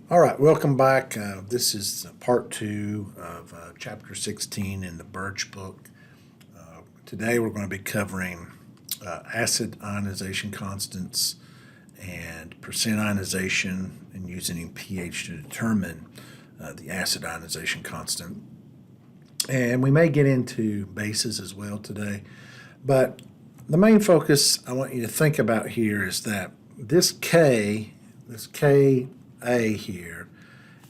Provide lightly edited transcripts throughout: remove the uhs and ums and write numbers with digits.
All right, welcome back. This is part two of chapter 16 in the Birch book. Today we're going to be covering acid ionization constants and percent ionization and using pH to determine the acid ionization constant. And we may get into bases as well today, but the main focus I want you to think about here is that this Ka here,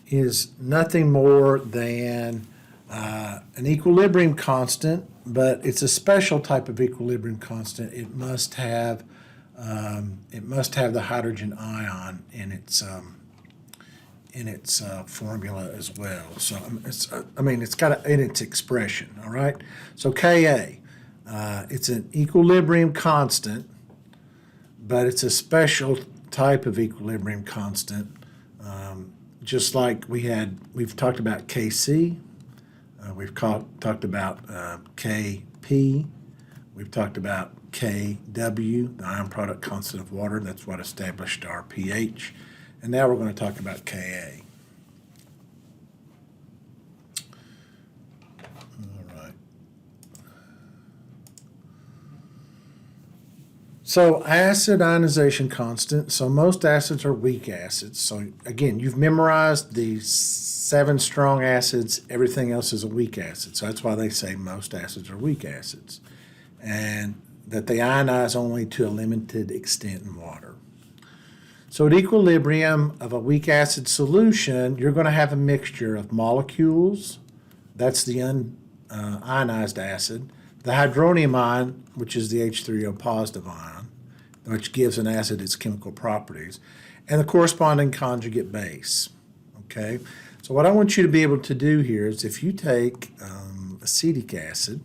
is nothing more than an equilibrium constant, but it's a special type of equilibrium constant. It must have the hydrogen ion in its formula as well. So it's got in its expression. All right. So Ka, it's an equilibrium constant, but it's a special type of equilibrium constant. Just like we've talked about Kc, we've talked about Kp, we've talked about Kw, the ion product constant of water. That's what established our pH. And now we're going to talk about Ka. All right. So acid ionization constant. So most acids are weak acids. So again, you've memorized the 7 strong acids. Everything else is a weak acid. So that's why they say most acids are weak acids. And that they ionize only to a limited extent in water. So at equilibrium of a weak acid solution, you're going to have a mixture of molecules. That's the unionized acid. The hydronium ion, which is the H3O positive ion, which gives an acid its chemical properties, and the corresponding conjugate base. Okay, so what I want you to be able to do here is if you take acetic acid,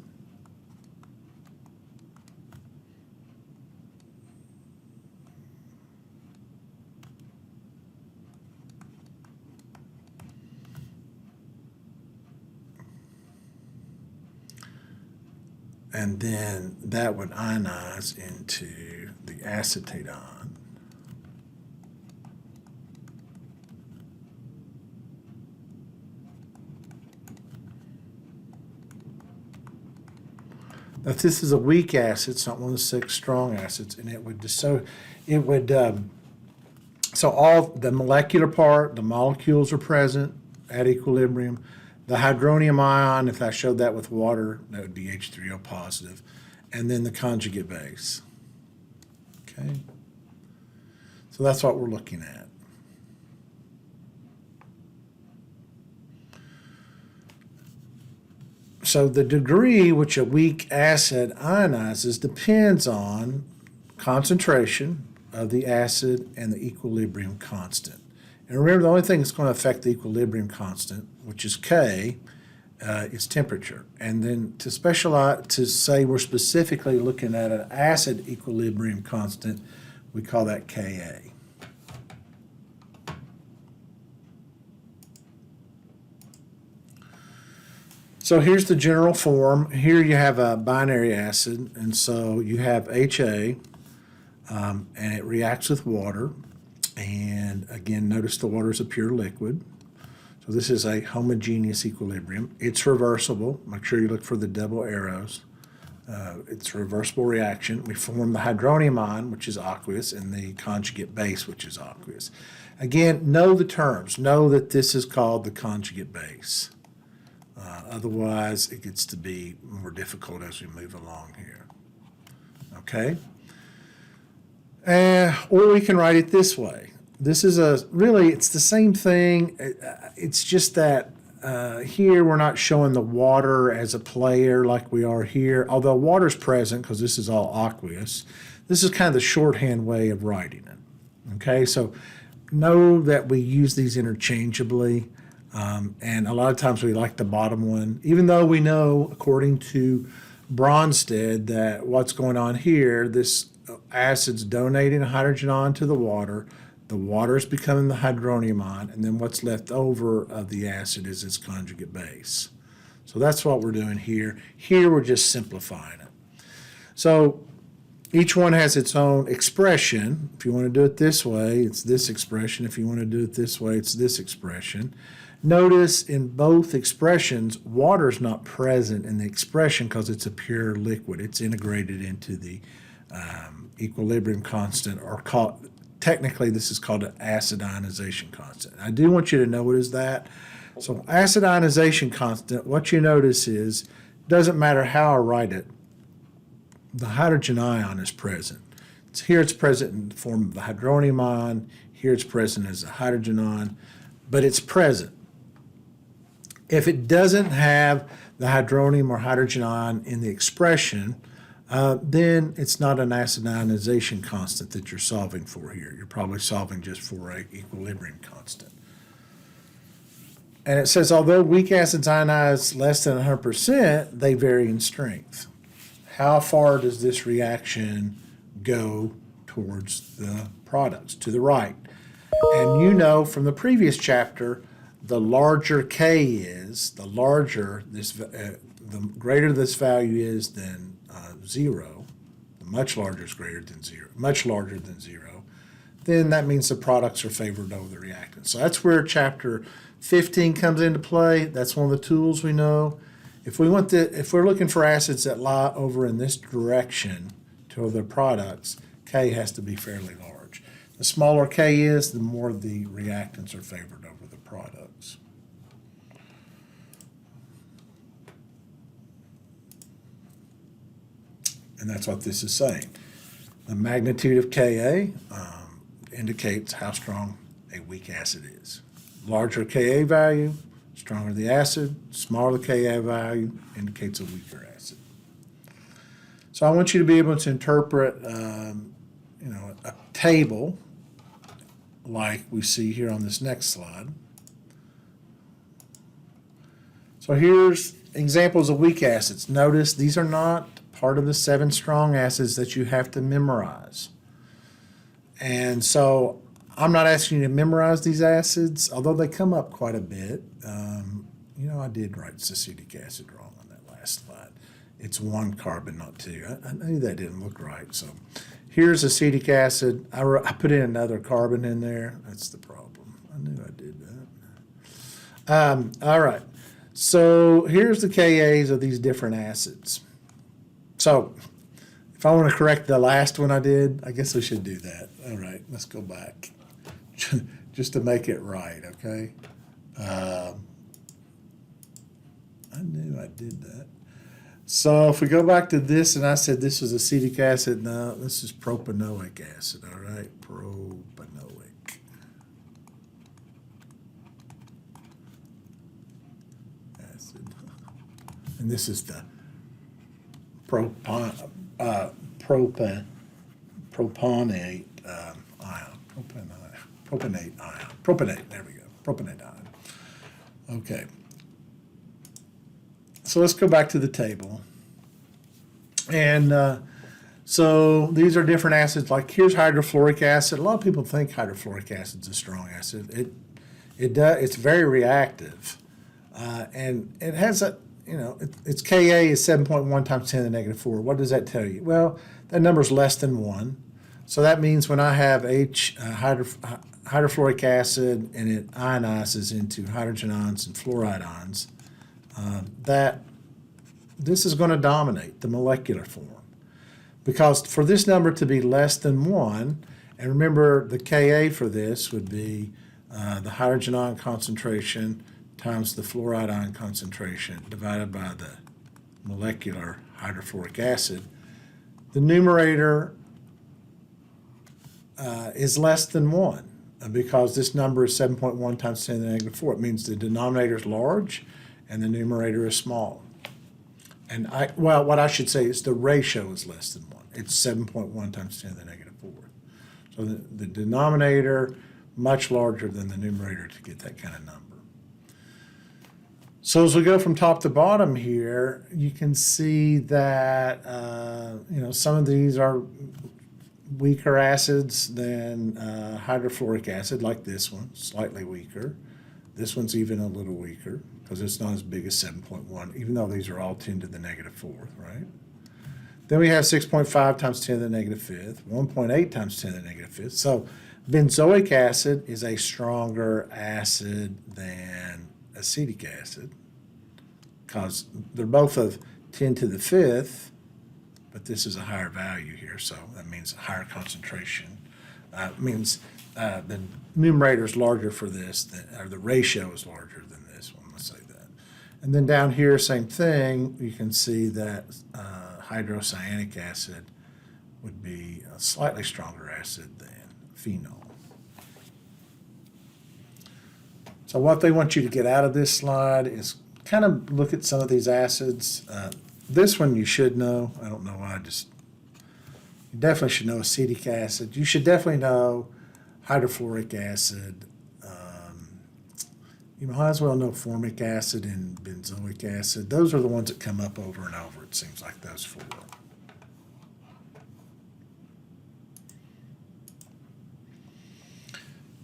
and then that would ionize into the acetate ion. Now, this is a weak acid, it's not one of the 6 strong acids, and so all the molecular part, the molecules are present at equilibrium. The hydronium ion, if I showed that with water, that would be H3O positive. And then the conjugate base. Okay? So that's what we're looking at. So the degree which a weak acid ionizes depends on concentration of the acid and the equilibrium constant. And remember, the only thing that's going to affect the equilibrium constant, which is K, is temperature. And then to say we're specifically looking at an acid equilibrium constant, we call that Ka. So here's the general form. Here you have a binary acid, and so you have HA, and it reacts with water. And again, notice the water is a pure liquid. So this is a homogeneous equilibrium. It's reversible. Make sure you look for the double arrows. It's a reversible reaction. We form the hydronium ion, which is aqueous, and the conjugate base, which is aqueous. Again, know the terms. Know that this is called the conjugate base. Otherwise, it gets to be more difficult as we move along here. Okay? Or we can write it this way. This is it's the same thing. It's just that here we're not showing the water as a player like we are here, although water's present because this is all aqueous. This is kind of the shorthand way of writing it. Okay, so know that we use these interchangeably, and a lot of times we like the bottom one, even though we know, according to Bronsted, that what's going on here, this acid's donating a hydrogen ion to the water is becoming the hydronium ion, and then what's left over of the acid is its conjugate base. So that's what we're doing here. Here we're just simplifying it. So Each one has its own expression. If you want to do it this way, it's this expression. If you want to do it this way, it's this expression. Notice in both expressions, water is not present in the expression because it's a pure liquid. It's integrated into the equilibrium constant, or technically this is called an acid ionization constant. I do want you to know what is that. So acid ionization constant, what you notice is, doesn't matter how I write it, the hydrogen ion is present. Here it's present in the form of the hydronium ion. Here it's present as a hydrogen ion, but it's present. If it doesn't have the hydronium or hydrogen ion in the expression, then it's not an acid ionization constant that you're solving for here. You're probably solving just for an equilibrium constant. And it says, although weak acids ionize less than 100%, they vary in strength. How far does this reaction go towards the products? To the right. And you know from the previous chapter, the larger K is, the larger this, the greater this value is than 0, the much larger is greater than 0, much larger than 0, then that means the products are favored over the reactants. So that's where chapter 15 comes into play. That's one of the tools we know. If we're looking for acids that lie over in this direction to their products, K has to be fairly large. The smaller K is, the more the reactants are favored over the products. And that's what this is saying. The magnitude of Ka indicates how strong a weak acid is. Larger Ka value, stronger the acid. Smaller the Ka value indicates a weaker acid. So I want you to be able to interpret, a table like we see here on this next slide. So here's examples of weak acids. Notice these are not part of the 7 strong acids that you have to memorize. And so I'm not asking you to memorize these acids, although they come up quite a bit. I did write acetic acid wrong on that last slide. It's 1 carbon, not 2. I knew that didn't look right. So here's acetic acid. I put in another carbon in there. That's the problem. I knew I did that. All right. So here's the Kas of these different acids. So if I want to correct the last one I did, I guess I should do that. All right, let's go back just to make it right, okay? I knew I did that. So if we go back to this, and I said this was acetic acid, no, this is propanoic acid, all right? Propanoic. Acid. And this is the propanate ion. Propanate, there we go. Propanate ion. Okay. So let's go back to the table. And so these are different acids. Like here's hydrofluoric acid. A lot of people think hydrofluoric acid is a strong acid. It's very reactive. And it has its Ka is 7.1 times 10 to the negative 4. What does that tell you? Well, that number is less than 1. So that means when I have hydrofluoric acid and it ionizes into hydrogen ions and fluoride ions, that this is going to dominate the molecular form. Because for this number to be less than 1, and remember the Ka for this would be the hydrogen ion concentration times the fluoride ion concentration divided by the molecular hydrofluoric acid, the numerator is less than 1 because this number is 7.1 times 10 to the negative 4. It means the denominator is large and the numerator is small. And what I should say is the ratio is less than 1. It's 7.1 times 10 to the negative 4. So the denominator much larger than the numerator to get that kind of number. So as we go from top to bottom here, you can see that some of these are weaker acids than hydrofluoric acid, like this one, slightly weaker. This one's even a little weaker because it's not as big as 7.1, even though these are all 10 to the negative 4th, right? Then we have 6.5 times 10 to the negative fifth, 1.8 times 10 to the negative fifth. So benzoic acid is a stronger acid than acetic acid because they're both of 10 to the fifth, but this is a higher value here, so that means a higher concentration. Means the numerator is larger for this, or the ratio is larger than this one, let's say that. And then down here, same thing, you can see that hydrocyanic acid would be a slightly stronger acid than phenol. So what they want you to get out of this slide is kind of look at some of these acids. This one you should know. I don't know why. You definitely should know acetic acid. You should definitely know hydrofluoric acid. You might as well know formic acid and benzoic acid. Those are the ones that come up over and over, it seems like, those four.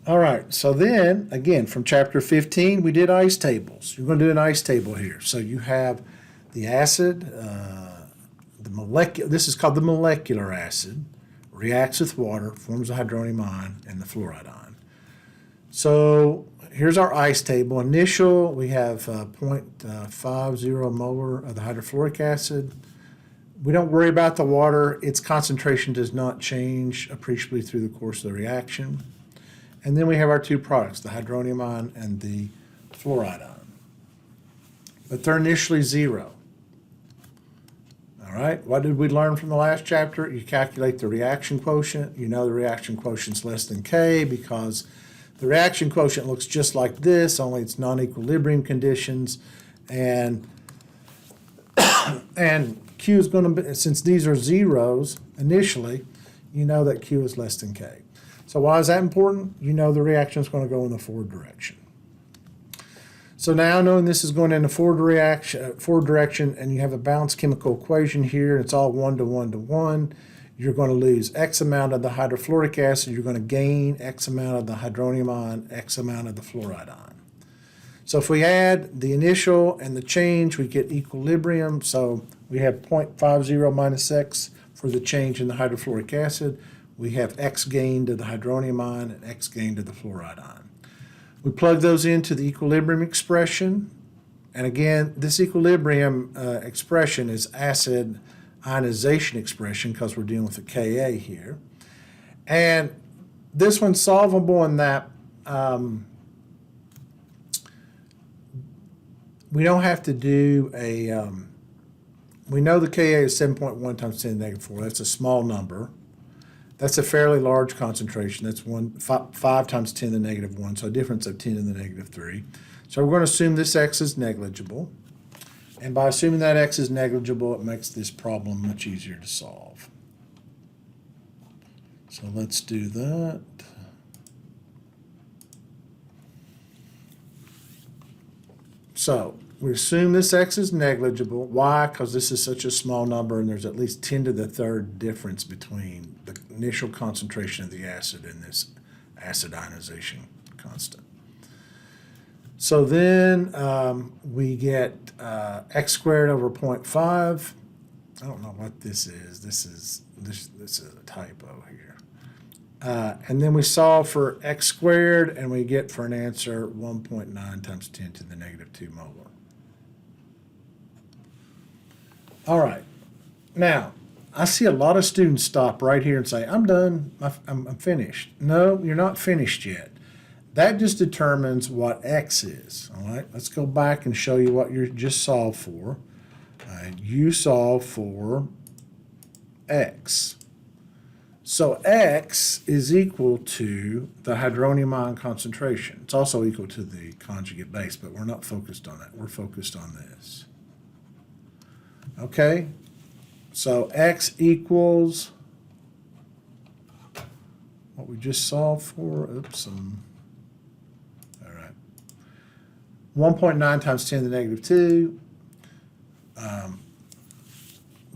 All right, so then, again, from chapter 15, we did ice tables. You're going to do an ice table here. So you have the acid, this is called the molecular acid, reacts with water, forms a hydronium ion, and the fluoride ion. So here's our ice table. Initial, we have 0.50 molar of the hydrofluoric acid. We don't worry about the water. Its concentration does not change appreciably through the course of the reaction. And then we have our two products, the hydronium ion and the fluoride ion. But they're initially zero. All right, what did we learn from the last chapter? You calculate the reaction quotient. You know the reaction quotient is less than K because the reaction quotient looks just like this, only it's non-equilibrium conditions. And Q is going to be, since these are zeros initially, you know that Q is less than K. So why is that important? You know the reaction is going to go in the forward direction. So now knowing this is going in the forward direction, and you have a balanced chemical equation here, it's all 1 to 1 to 1, you're going to lose X amount of the hydrofluoric acid, you're going to gain X amount of the hydronium ion, X amount of the fluoride ion. So if we add the initial and the change, we get equilibrium. So we have 0.50 minus X for the change in the hydrofluoric acid. We have X gained to the hydronium ion and X gained to the fluoride ion. We plug those into the equilibrium expression. And again, this equilibrium expression is acid ionization expression because we're dealing with a Ka here. And this one's solvable in that we don't have to do a, we know the Ka is 7.1 times 10 to the negative 4. That's a small number. That's a fairly large concentration. That's 5 times 10 to the negative 1, so a difference of 10 to the negative 3. So we're going to assume this X is negligible. And by assuming that X is negligible, it makes this problem much easier to solve. So let's do that. So we assume this X is negligible. Why? Because this is such a small number and there's at least 10 to the third difference between the initial concentration of the acid and this acid ionization constant. So then we get X squared over 0.5. I don't know what this is. This is a typo here. And then we solve for X squared and we get for an answer 1.9 times 10 to the negative 2 molar. All right. Now, I see a lot of students stop right here and say, I'm done, I'm finished. No, you're not finished yet. That just determines what X is. All right, let's go back and show you what you just solved for. You solve for X. So X is equal to the hydronium ion concentration. It's also equal to the conjugate base, but we're not focused on that. We're focused on this. Okay, so X equals what we just solved for. Oops. All right. 1.9 times 10 to the negative 2.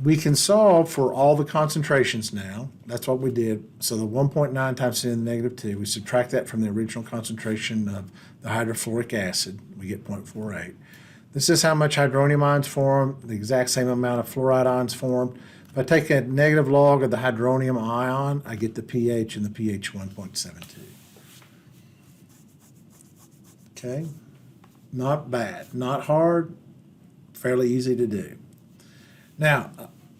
We can solve for all the concentrations now. That's what we did. So the 1.9 times 10 to the negative 2, we subtract that from the original concentration of the hydrofluoric acid. We get 0.48. This is how much hydronium ions formed, the exact same amount of fluoride ions formed. If I take a negative log of the hydronium ion, I get the pH, and the pH 1.72. Okay, not bad, not hard, fairly easy to do. Now,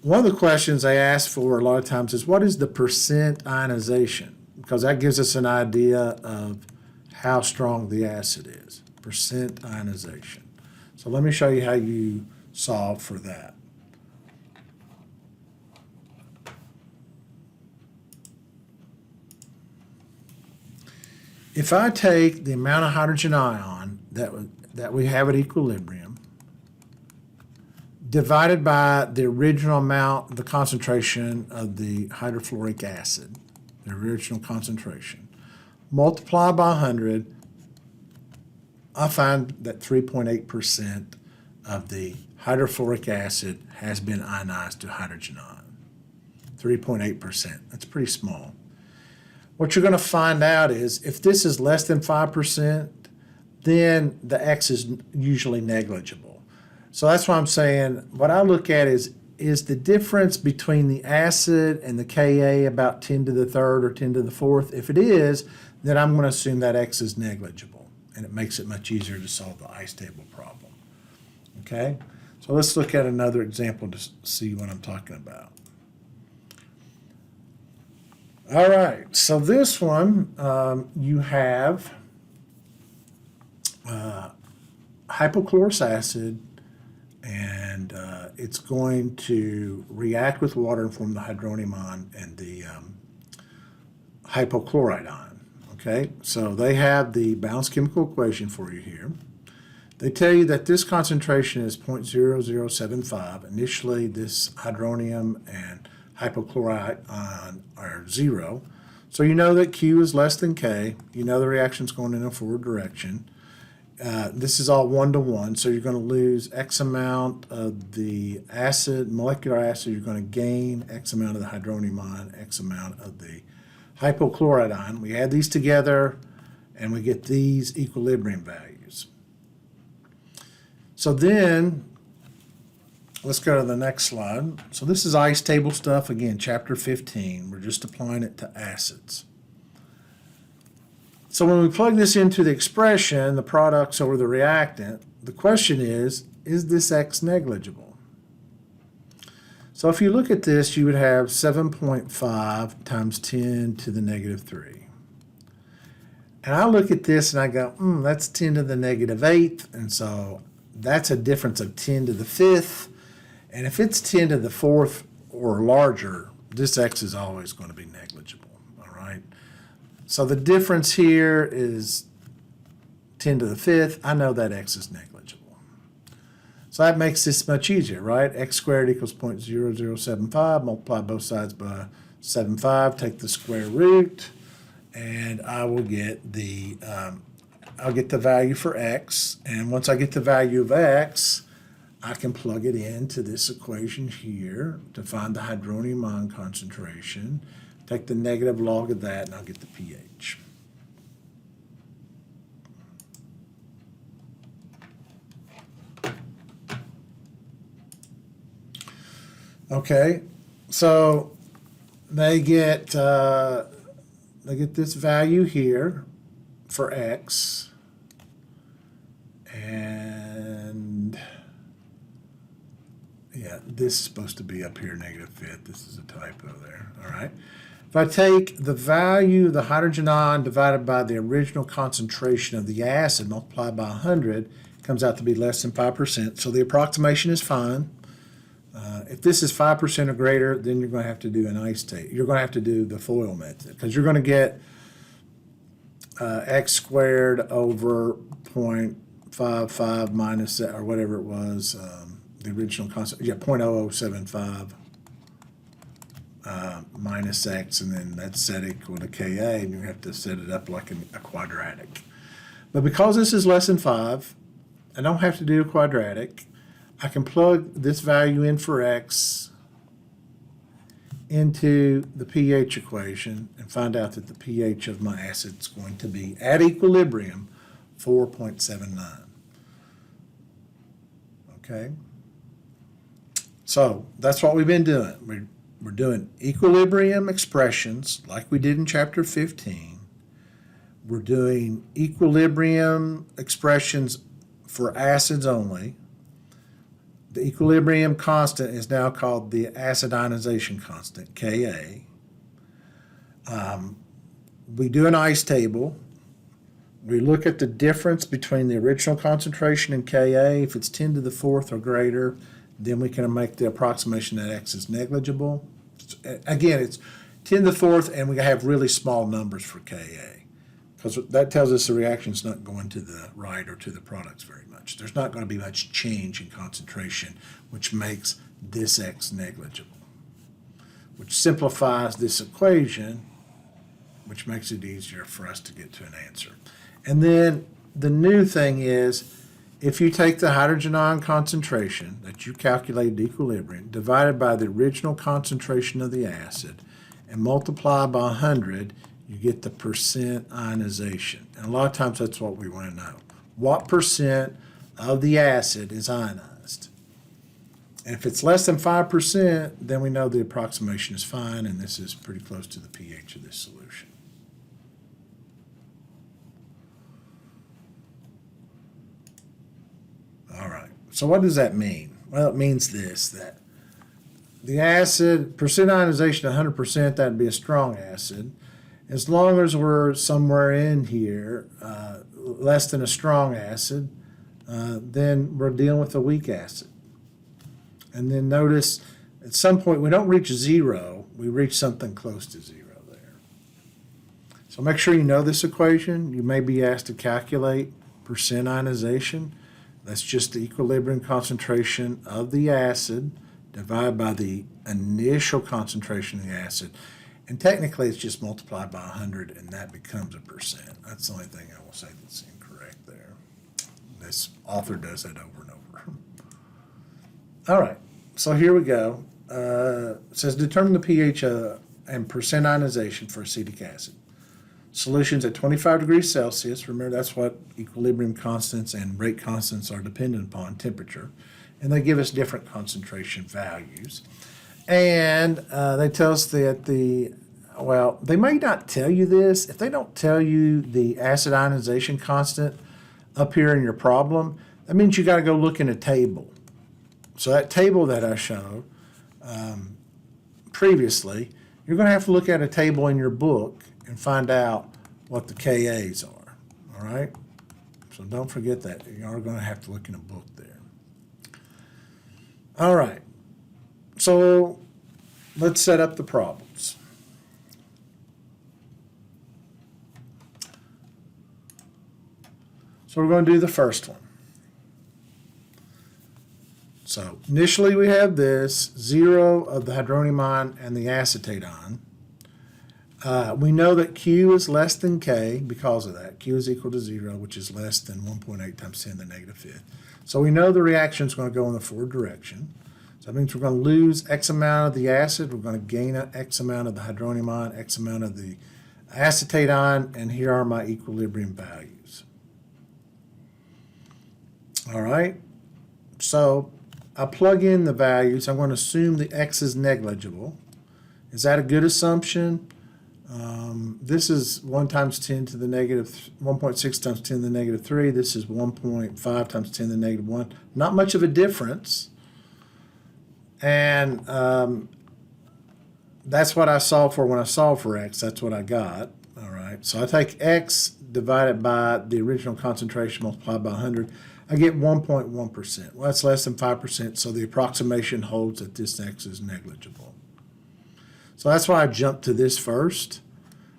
one of the questions they ask for a lot of times is, what is the percent ionization? Because that gives us an idea of how strong the acid is, percent ionization. So let me show you how you solve for that. If I take the amount of hydrogen ion that we have at equilibrium, divided by the original amount, the concentration of the hydrofluoric acid, the original concentration, multiply by 100, I find that 3.8% of the hydrofluoric acid has been ionized to hydrogen ion. 3.8%. That's pretty small. What you're going to find out is if this is less than 5%, then the X is usually negligible. So that's why I'm saying what I look at is the difference between the acid and the Ka about 10 to the third or 10 to the fourth? If it is, then I'm going to assume that X is negligible, and it makes it much easier to solve the ice table problem. Okay? So let's look at another example to see what I'm talking about. All right, so this one, you have hypochlorous acid, and it's going to react with water and form the hydronium ion and the hypochlorite ion. Okay, so they have the balanced chemical equation for you here. They tell you that this concentration is 0.0075. Initially, this hydronium and hypochlorite ion are 0. So you know that Q is less than K. You know the reaction's going in a forward direction. This is all 1-to-1, so you're going to lose X amount of the acid, molecular acid. You're going to gain X amount of the hydronium ion, X amount of the hypochlorite ion. We add these together, and we get these equilibrium values. So then, let's go to the next slide. So this is ice table stuff. Again, chapter 15. We're just applying it to acids. So when we plug this into the expression, the products over the reactant, the question is this X negligible? So if you look at this, you would have 7.5 times 10 to the negative 3. And I look at this and I go, that's 10 to the negative 8th, and so that's a difference of 10 to the 5th. And if it's 10 to the 4th or larger, this X is always going to be negligible, all right? So the difference here is 10 to the 5th. I know that X is negligible. So that makes this much easier, right? X squared equals 0.0075. Multiply both sides by 75. Take the square root, and I will get the I'll get the value for X. And once I get the value of X, I can plug it into this equation here to find the hydronium ion concentration. Take the negative log of that, and I'll get the pH. Okay, so they get this value here for X, and yeah, this is supposed to be up here, negative 5th. This is a typo there, all right? If I take the value of the hydrogen ion divided by the original concentration of the acid multiplied by 100, it comes out to be less than 5%. So the approximation is fine. If this is 5% or greater, then you're going to have to do an ice table. You're going to have to do the FOIL method, because you're going to get X squared over 0.55 minus, or whatever it was, the original constant, 0.0075 minus X, and then that's set equal to Ka, and you have to set it up like a quadratic. But because this is less than 5, I don't have to do a quadratic. I can plug this value in for X into the pH equation and find out that the pH of my acid is going to be, at equilibrium, 4.79. Okay? So that's what we've been doing. We're doing equilibrium expressions like we did in chapter 15. We're doing equilibrium expressions for acids only. The equilibrium constant is now called the acid ionization constant, Ka. We do an ice table. We look at the difference between the original concentration and Ka. If it's 10 to the fourth or greater, then we can make the approximation that X is negligible. Again, it's 10 to the fourth, and we have really small numbers for Ka, because that tells us the reaction's not going to the right or to the products very much. There's not going to be much change in concentration, which makes this X negligible, which simplifies this equation, which makes it easier for us to get to an answer. And then the new thing is, if you take the hydrogen ion concentration that you calculated equilibrium divided by the original concentration of the acid and multiply by 100, you get the percent ionization. And a lot of times that's what we want to know. What percent of the acid is ionized? And if it's less than 5%, then we know the approximation is fine, and this is pretty close to the pH of this solution. All right, so what does that mean? Well, it means this, that the acid, percent ionization 100%, that'd be a strong acid. As long as we're somewhere in here, less than a strong acid, then we're dealing with a weak acid. And then notice, at some point, we don't reach zero, we reach something close to zero there. So make sure you know this equation. You may be asked to calculate percent ionization. That's just the equilibrium concentration of the acid divided by the initial concentration of the acid. And technically, it's just multiplied by 100, and that becomes a percent. That's the only thing I will say that's incorrect there. This author does that over and over. All right, so here we go. It says determine the pH and percent ionization for acetic acid. Solutions at 25 degrees Celsius, remember that's what equilibrium constants and rate constants are dependent upon, temperature, and they give us different concentration values. And they tell us that they may not tell you this. If they don't tell you the acid ionization constant up here in your problem, that means you got to go look in a table. So that table that I showed previously, you're going to have to look at a table in your book and find out what the Kas are, all right? So don't forget that. You are going to have to look in a book there. All right, so let's set up the problems. So we're going to do the first one. So initially we have this, 0 of the hydronium ion and the acetate ion. We know that Q is less than K because of that. Q is equal to 0, which is less than 1.8 times 10 to the negative fifth. So we know the reaction is going to go in the forward direction. So that means we're going to lose X amount of the acid. We're going to gain X amount of the hydronium ion, X amount of the acetate ion, and here are my equilibrium values. All right, so I plug in the values. I'm going to assume the X is negligible. Is that a good assumption? This is 1 times 10 to the negative, 1.6 times 10 to the negative 3. This is 1.5 times 10 to the negative 1. Not much of a difference. And that's what I solved for when I solved for X. That's what I got. All right. So I take X divided by the original concentration multiplied by 100. I get 1.1%. Well, that's less than 5%, so the approximation holds that this X is negligible. So that's why I jumped to this first,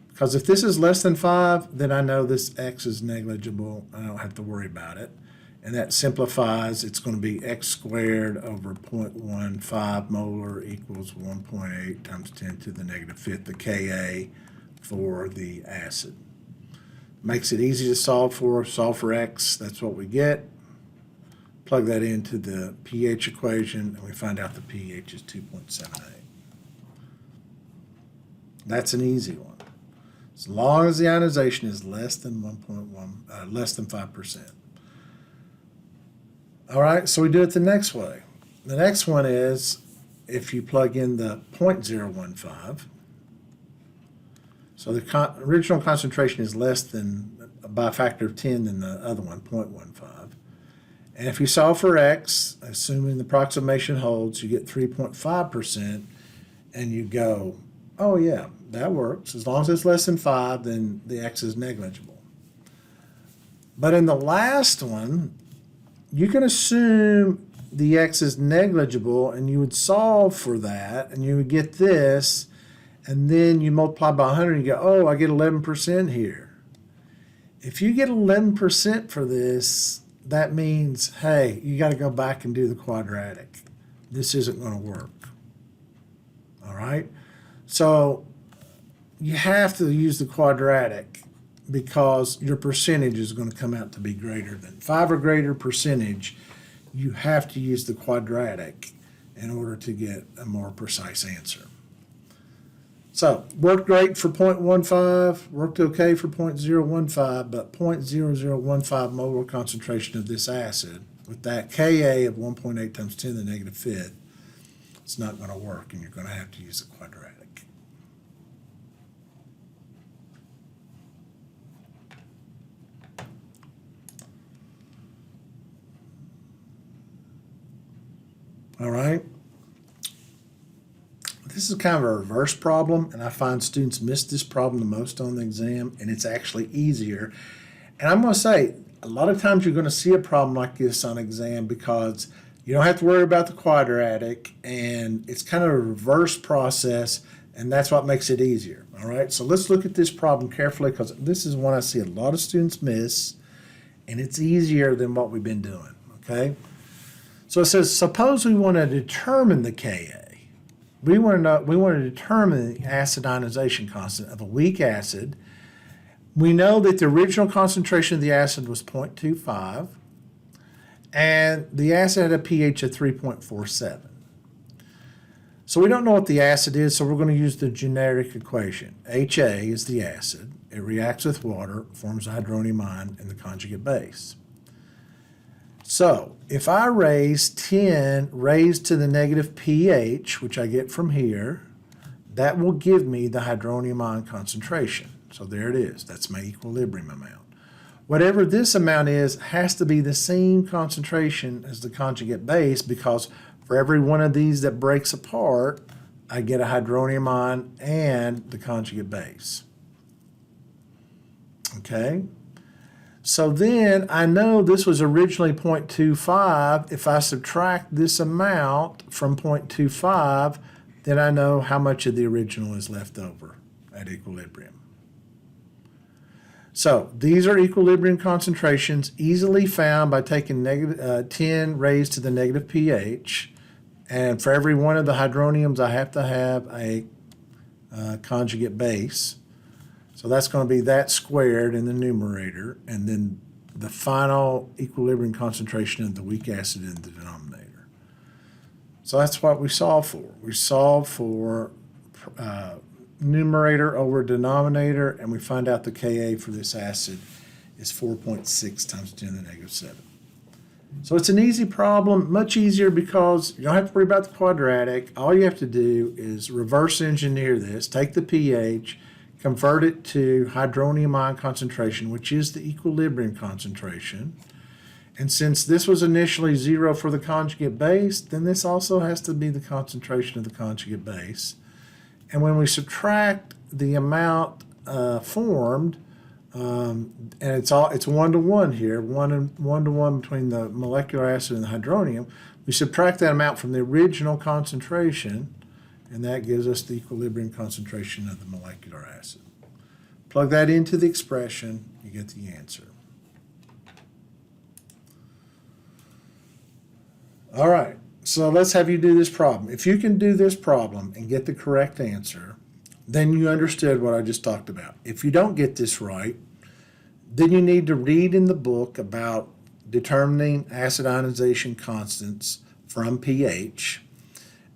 because if this is less than 5, then I know this X is negligible. I don't have to worry about it. And that simplifies. It's going to be X squared over 0.15 molar equals 1.8 times 10 to the negative fifth, the Ka for the acid. Makes it easy to solve for X. That's what we get. Plug that into the pH equation, and we find out the pH is 2.78. That's an easy one. As long as the ionization is less than 5%. All right, so we do it the next way. the next one is if you plug in the 0.015, so the original concentration is less than, by a factor of 10 than the other one, 0.15. And if you solve for x, assuming the approximation holds, you get 3.5%, and you go, oh yeah, that works. As long as it's less than 5, then the x is negligible. But in the last one, you can assume the x is negligible, and you would solve for that, and you would get this, and then you multiply by 100, and you go, oh, I get 11% here. If you get 11% for this, that means, hey, you got to go back and do the quadratic. This isn't going to work. All right? So you have to use the quadratic because your percentage is going to come out to be greater than 5 or greater percentage. You have to use the quadratic in order to get a more precise answer. So, worked great for 0.15, worked okay for 0.015, but 0.0015 molar concentration of this acid with that Ka of 1.8 times 10 to the negative fifth, it's not going to work, and you're going to have to use the quadratic. All right. This is kind of a reverse problem, and I find students miss this problem the most on the exam, and it's actually easier. And I'm going to say, a lot of times you're going to see a problem like this on exam because you don't have to worry about the quadratic, and it's kind of a reverse process, and that's what makes it easier. All right, so let's look at this problem carefully because this is one I see a lot of students miss, and it's easier than what we've been doing, okay? So it says, suppose we want to determine the Ka. We want to determine the acid ionization constant of a weak acid. We know that the original concentration of the acid was 0.25, and the acid had a pH of 3.47. So we don't know what the acid is, so we're going to use the generic equation. HA is the acid. It reacts with water, forms a hydronium ion in the conjugate base. So if I raise 10 raised to the negative pH, which I get from here, that will give me the hydronium ion concentration. So there it is. That's my equilibrium amount. Whatever this amount is has to be the same concentration as the conjugate base because for every one of these that breaks apart, I get a hydronium ion and the conjugate base. Okay? So then I know this was originally 0.25. If I subtract this amount from 0.25, then I know how much of the original is left over at equilibrium. So these are equilibrium concentrations easily found by taking 10 raised to the negative pH. And for every one of the hydroniums, I have to have a conjugate base. So that's going to be that squared in the numerator, and then the final equilibrium concentration of the weak acid in the denominator. So that's what we solve for. We solve for numerator over denominator, and we find out the Ka for this acid is 4.6 times 10 to the negative 7. So it's an easy problem, much easier because you don't have to worry about the quadratic. All you have to do is reverse engineer this, take the pH, convert it to hydronium ion concentration, which is the equilibrium concentration. And since this was initially 0 for the conjugate base, then this also has to be the concentration of the conjugate base. And when we subtract the amount formed, and it's 1-to-1 here, 1-to-1 between the molecular acid and the hydronium, we subtract that amount from the original concentration, and that gives us the equilibrium concentration of the molecular acid. Plug that into the expression, you get the answer. All right, so let's have you do this problem. If you can do this problem and get the correct answer, then you understood what I just talked about. If you don't get this right, then you need to read in the book about determining acid ionization constants from pH.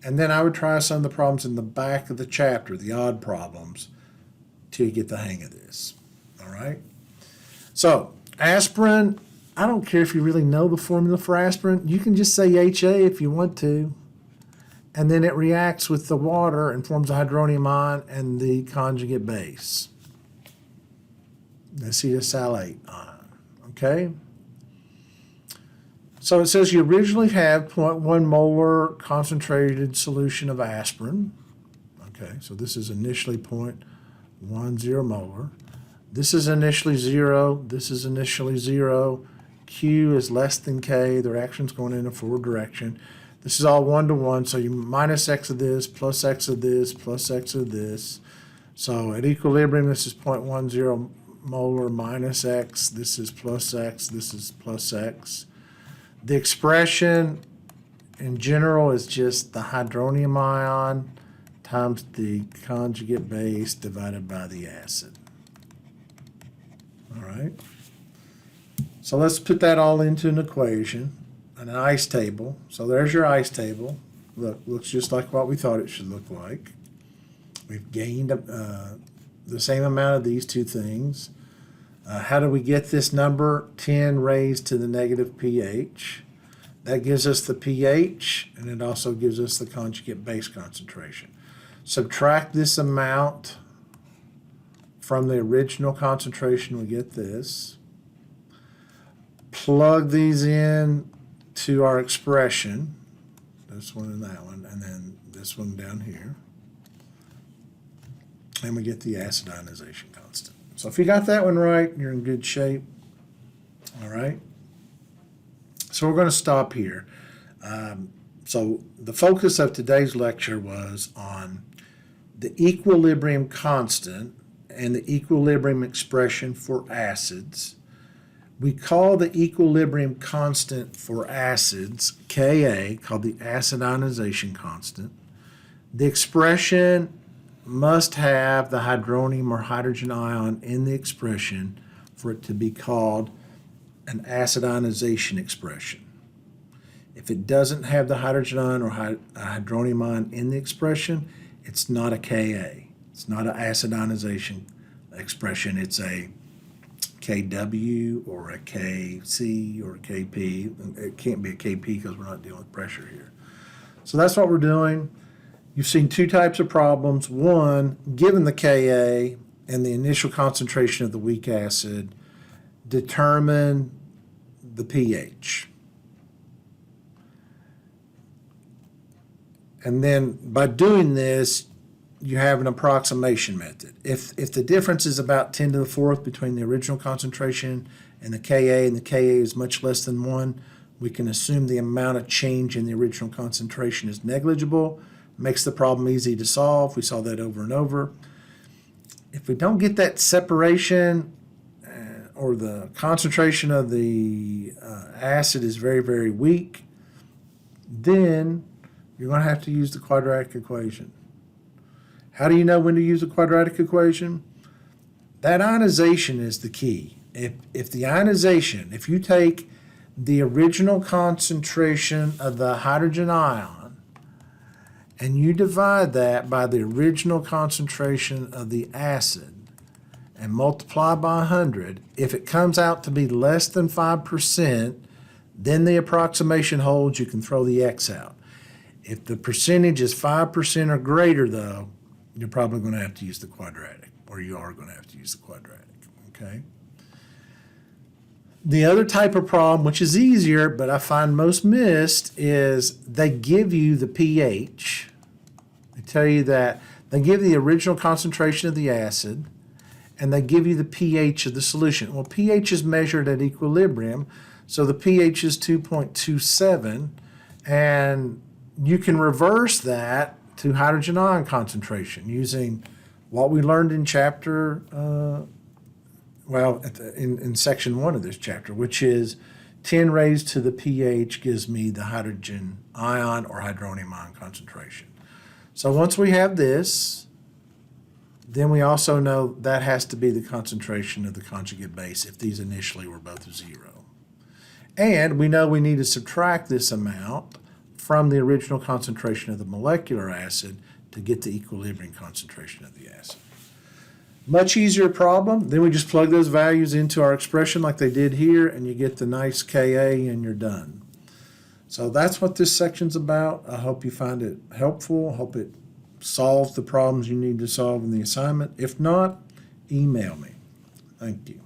And then I would try some of the problems in the back of the chapter, the odd problems, till you get the hang of this. All right? So aspirin I don't care if you really know the formula for aspirin. You can just say HA if you want to. And then it reacts with the water and forms a hydronium ion and the conjugate base, the acetylsalate ion. Okay? So it says you originally have 0.1 molar concentrated solution of aspirin. Okay, so this is initially 0.10 molar. This is initially 0. This is initially 0. Q is less than K. The reaction's going in a forward direction. This is all 1 to 1, so you minus X of this, plus X of this, plus X of this. So at equilibrium, this is 0.10 molar minus X. This is plus X. This is plus X. The expression in general is just the hydronium ion times the conjugate base divided by the acid. All right. So let's put that all into an equation, an ice table. So there's your ice table. Look, looks just like what we thought it should look like. We've gained the same amount of these two things. How do we get this number? 10 raised to the negative pH. That gives us the pH, and it also gives us the conjugate base concentration. Subtract this amount from the original concentration, we get this. Plug these in to our expression, this one and that one, and then this one down here. And we get the acid ionization constant. So if you got that one right, you're in good shape. All right. So we're going to stop here. So the focus of today's lecture was on the equilibrium constant and the equilibrium expression for acids. We call the equilibrium constant for acids Ka, called the acid ionization constant. The expression must have the hydronium or hydrogen ion in the expression for it to be called an acid ionization expression. If it doesn't have the hydrogen ion or hydronium ion in the expression, it's not a Ka. It's not an acid ionization expression. It's a Kw or a Kc or a Kp. It can't be a Kp because we're not dealing with pressure here. So that's what we're doing. You've seen two types of problems. One, given the Ka and the initial concentration of the weak acid, determine the pH. And then by doing this, you have an approximation method. If the difference is about 10 to the fourth between the original concentration and the Ka is much less than 1, we can assume the amount of change in the original concentration is negligible. Makes the problem easy to solve. We saw that over and over. If we don't get that separation, or the concentration of the acid is very, very weak, then you're going to have to use the quadratic equation. How do you know when to use the quadratic equation? That ionization is the key. If the ionization, if you take the original concentration of the hydrogen ion and you divide that by the original concentration of the acid, and multiply by 100, if it comes out to be less than 5%, then the approximation holds. You can throw the X out. If the percentage is 5% or greater, though, you're probably going to have to use the quadratic, or you are going to have to use the quadratic, okay? The other type of problem, which is easier, but I find most missed, is they give you the pH. They tell you that they give the original concentration of the acid, and they give you the pH of the solution. Well, pH is measured at equilibrium, so the pH is 2.27, and you can reverse that to hydrogen ion concentration using what we learned in chapter, in section 1 of this chapter, which is 10 raised to the pH gives me the hydrogen ion or hydronium ion concentration. So once we have this, then we also know that has to be the concentration of the conjugate base if these initially were both 0. And we know we need to subtract this amount from the original concentration of the molecular acid to get the equilibrium concentration of the acid. Much easier problem. Then we just plug those values into our expression like they did here, and you get the nice Ka, and you're done. So that's what this section's about. I hope you find it helpful. I hope it solves the problems you need to solve in the assignment. If not, email me. Thank you.